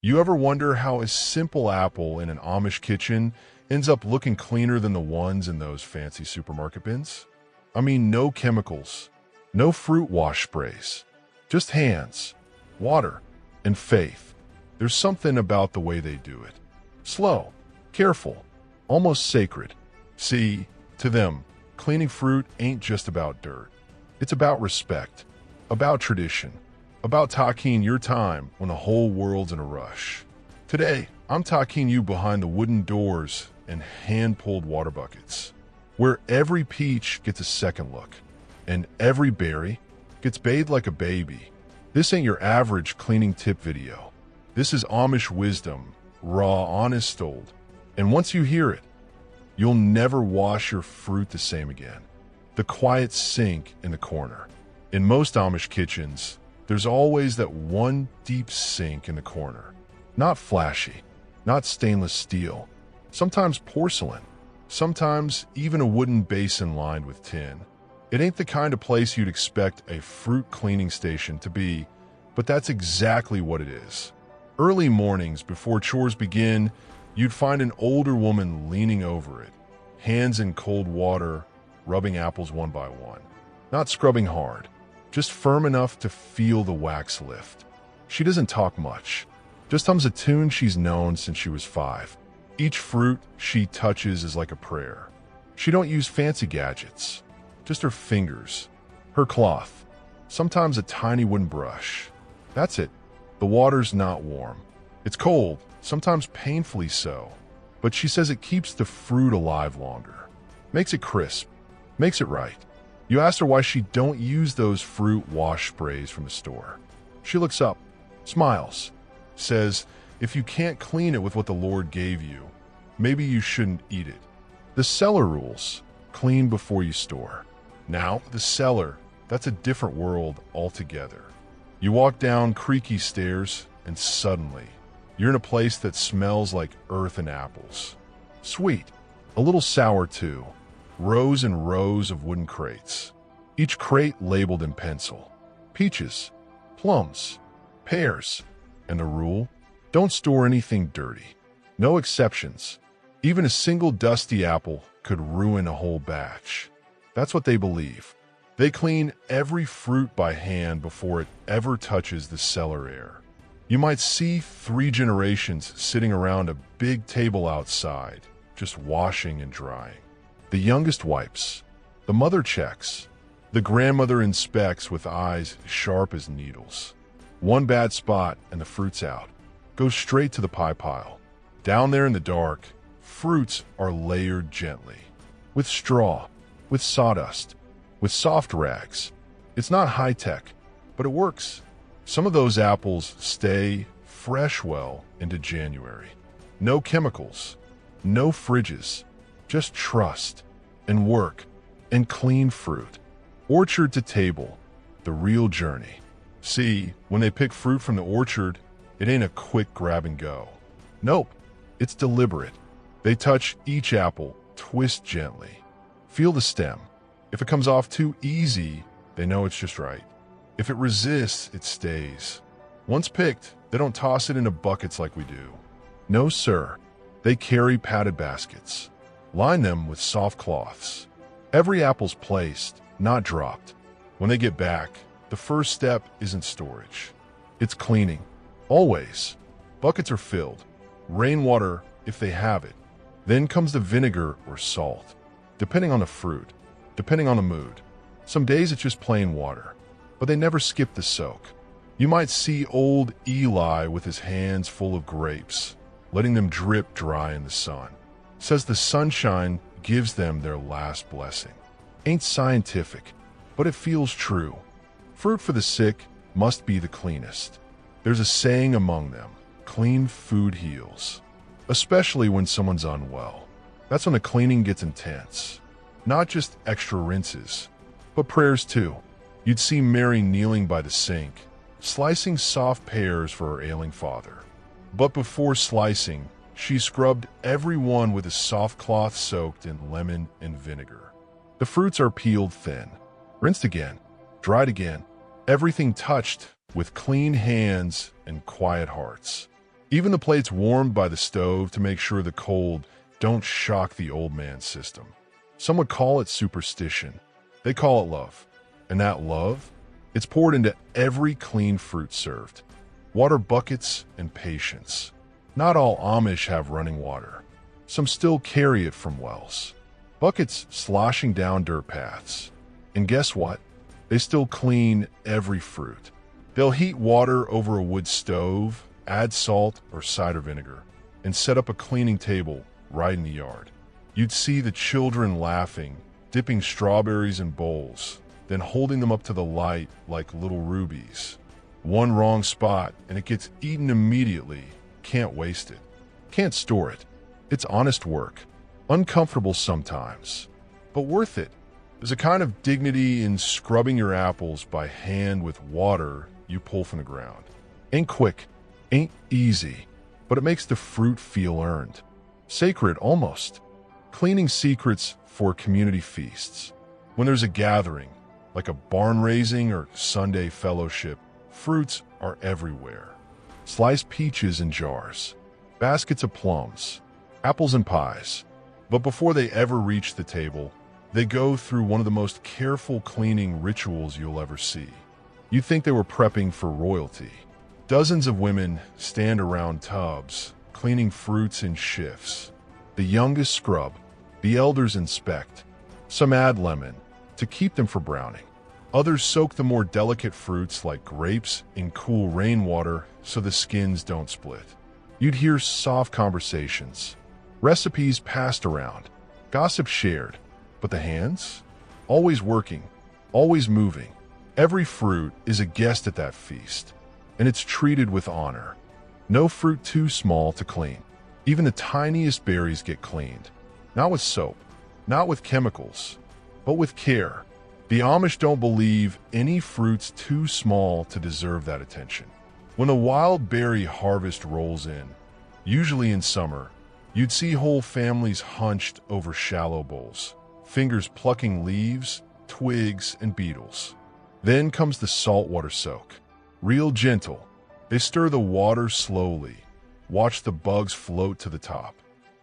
You ever wonder how a simple apple in an Amish kitchen ends up looking cleaner than the ones in those fancy supermarket bins? I mean, no chemicals, no fruit wash sprays, just hands, water, and faith. There's something about the way they do it. Slow, careful, almost sacred. See, to them, cleaning fruit ain't just about dirt. It's about respect, about tradition, about taking your time when the whole world's in a rush. Today, I'm taking you behind the wooden doors and hand-pulled water buckets, where every peach gets a second look, and every berry gets bathed like a baby. This ain't your average cleaning tip video. This is Amish wisdom, raw, honest told. And once you hear it, you'll never wash your fruit the same again. The quiet sink in the corner. In most Amish kitchens, there's always that one deep sink in the corner. Not flashy, not stainless steel, sometimes porcelain, sometimes even a wooden basin lined with tin. It ain't the kind of place you'd expect a fruit cleaning station to be, but that's exactly what it is. Early mornings before chores begin, you'd find an older woman leaning over it, hands in cold water, rubbing apples one by one. Not scrubbing hard, just firm enough to feel the wax lift. She doesn't talk much, just hums a tune she's known since she was 5. Each fruit she touches is like a prayer. She don't use fancy gadgets, just her fingers, her cloth, sometimes a tiny wooden brush. That's it. The water's not warm. It's cold, sometimes painfully so, but she says it keeps the fruit alive longer, makes it crisp, makes it right. You ask her why she don't use those fruit wash sprays from the store. She looks up, smiles, says, if you can't clean it with what the Lord gave you, maybe you shouldn't eat it. The cellar rules: clean before you store. Now, the cellar, that's a different world altogether. You walk down creaky stairs, and suddenly, you're in a place that smells like earth and apples. Sweet, a little sour too. Rows and rows of wooden crates, each crate labeled in pencil. Peaches, plums, pears, and the rule: don't store anything dirty. No exceptions. Even a single dusty apple could ruin a whole batch. That's what they believe. They clean every fruit by hand before it ever touches the cellar air. You might see 3 generations sitting around a big table outside, just washing and drying. The youngest wipes, the mother checks, the grandmother inspects with eyes sharp as needles. One bad spot and the fruit's out. Goes straight to the pie pile. Down there in the dark, fruits are layered gently. With straw, with sawdust, with soft rags. It's not high-tech, but it works. Some of those apples stay fresh well into January. No chemicals, no fridges, just trust and work and clean fruit. Orchard to table, the real journey. See, when they pick fruit from the orchard, it ain't a quick grab and go. Nope, it's deliberate. They touch each apple, twist gently. Feel the stem. If it comes off too easy, they know it's just right. If it resists, it stays. Once picked, they don't toss it into buckets like we do. No, sir. They carry padded baskets. Line them with soft cloths. Every apple's placed, not dropped. When they get back, the first step isn't storage. It's cleaning. Always. Buckets are filled. Rainwater, if they have it. Then comes the vinegar or salt, depending on the fruit, depending on the mood. Some days it's just plain water, but they never skip the soak. You might see old Eli with his hands full of grapes, letting them drip dry in the sun. Says the sunshine gives them their last blessing. Ain't scientific, but it feels true. Fruit for the sick must be the cleanest. There's a saying among them: clean food heals. Especially when someone's unwell. That's when the cleaning gets intense. Not just extra rinses, but prayers too. You'd see Mary kneeling by the sink, slicing soft pears for her ailing father. But before slicing, she scrubbed every one with a soft cloth soaked in lemon and vinegar. The fruits are peeled thin, rinsed again, dried again, everything touched with clean hands and quiet hearts. Even the plates warmed by the stove to make sure the cold don't shock the old man's system. Some would call it superstition. They call it love. And that love, it's poured into every clean fruit served. Water buckets and patience. Not all Amish have running water. Some still carry it from wells. Buckets sloshing down dirt paths. And guess what? They still clean every fruit. They'll heat water over a wood stove, add salt or cider vinegar, and set up a cleaning table right in the yard. You'd see the children laughing, dipping strawberries in bowls, then holding them up to the light like little rubies. One wrong spot and it gets eaten immediately. Can't waste it. Can't store it. It's honest work. Uncomfortable sometimes, but worth it. There's a kind of dignity in scrubbing your apples by hand with water you pull from the ground. Ain't quick, ain't easy, but it makes the fruit feel earned. Sacred, almost. Cleaning secrets for community feasts. When there's a gathering, like a barn raising or Sunday fellowship, fruits are everywhere. Sliced peaches in jars, baskets of plums, apples and pies. But before they ever reach the table, they go through one of the most careful cleaning rituals you'll ever see. You'd think they were prepping for royalty. Dozens of women stand around tubs, cleaning fruits in shifts. The youngest scrub, the elders inspect. Some add lemon to keep them from browning. Others soak the more delicate fruits like grapes in cool rainwater so the skins don't split. You'd hear soft conversations, recipes passed around, gossip shared, but the hands? Always working, always moving. Every fruit is a guest at that feast, and it's treated with honor. No fruit too small to clean. Even the tiniest berries get cleaned. Not with soap, not with chemicals, but with care. The Amish don't believe any fruit's too small to deserve that attention. When the wild berry harvest rolls in, usually in summer, you'd see whole families hunched over shallow bowls, fingers plucking leaves, twigs, and beetles. Then comes the saltwater soak. Real gentle. They stir the water slowly, watch the bugs float to the top,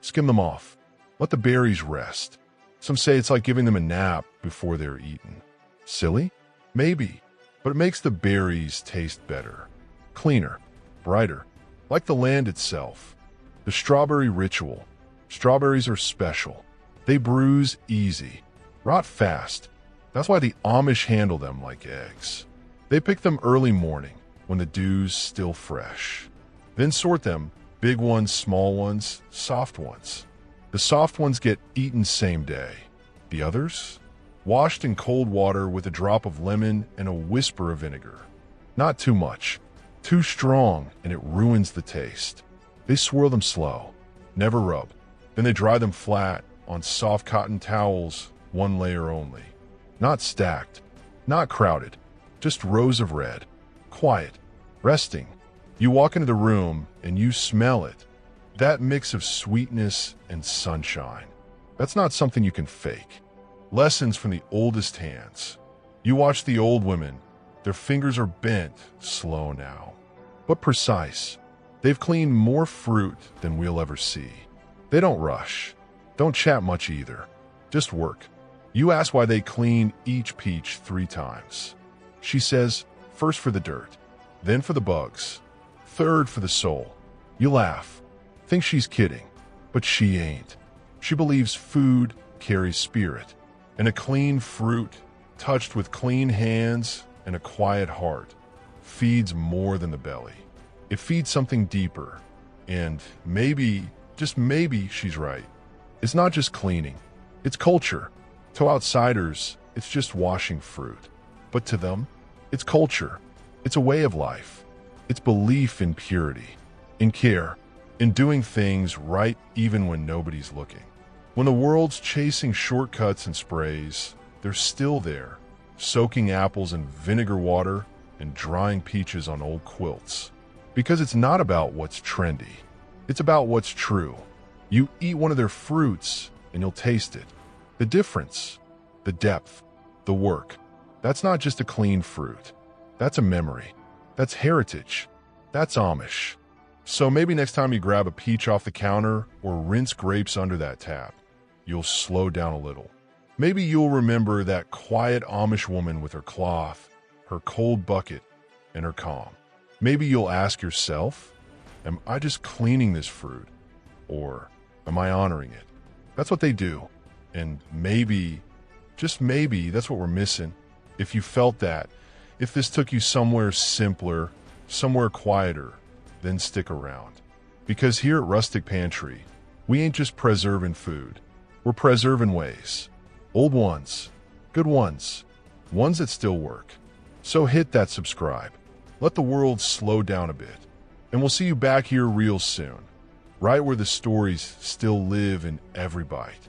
skim them off, let the berries rest. Some say it's like giving them a nap before they're eaten. Silly? Maybe, but it makes the berries taste better, cleaner, brighter, like the land itself. The strawberry ritual. Strawberries are special. They bruise easy, rot fast. That's why the Amish handle them like eggs. They pick them early morning when the dew's still fresh. Then sort them, big ones, small ones, soft ones. The soft ones get eaten same day. The others? Washed in cold water with a drop of lemon and a whisper of vinegar. Not too much. Too strong, and it ruins the taste. They swirl them slow, never rub. Then they dry them flat on soft cotton towels, one layer only. Not stacked, not crowded, just rows of red. Quiet, resting. You walk into the room and you smell it. That mix of sweetness and sunshine. That's not something you can fake. Lessons from the oldest hands. You watch the old women. Their fingers are bent, slow now, but precise. They've cleaned more fruit than we'll ever see. They don't rush. Don't chat much either. Just work. You ask why they clean each peach 3 times. She says, first for the dirt, then for the bugs, third for the soul. You laugh. Think she's kidding, but she ain't. She believes food carries spirit, and a clean fruit, touched with clean hands and a quiet heart, feeds more than the belly. It feeds something deeper, and maybe, just maybe, she's right. It's not just cleaning, it's culture. To outsiders, it's just washing fruit. But to them, it's culture. It's a way of life. It's belief in purity, in care, in doing things right even when nobody's looking. When the world's chasing shortcuts and sprays, they're still there, soaking apples in vinegar water and drying peaches on old quilts. Because it's not about what's trendy. It's about what's true. You eat one of their fruits and you'll taste it. The difference, the depth, the work. That's not just a clean fruit. That's a memory. That's heritage. That's Amish. So maybe next time you grab a peach off the counter or rinse grapes under that tap, you'll slow down a little. Maybe you'll remember that quiet Amish woman with her cloth, her cold bucket, and her calm. Maybe you'll ask yourself, am I just cleaning this fruit? Or am I honoring it? That's what they do. And maybe, just maybe, that's what we're missing. If you felt that, if this took you somewhere simpler, somewhere quieter, then stick around. Because here at Rustic Pantry, we ain't just preserving food. We're preserving ways. Old ones, good ones, ones that still work. So hit that subscribe. Let the world slow down a bit. And we'll see you back here real soon, right where the stories still live in every bite.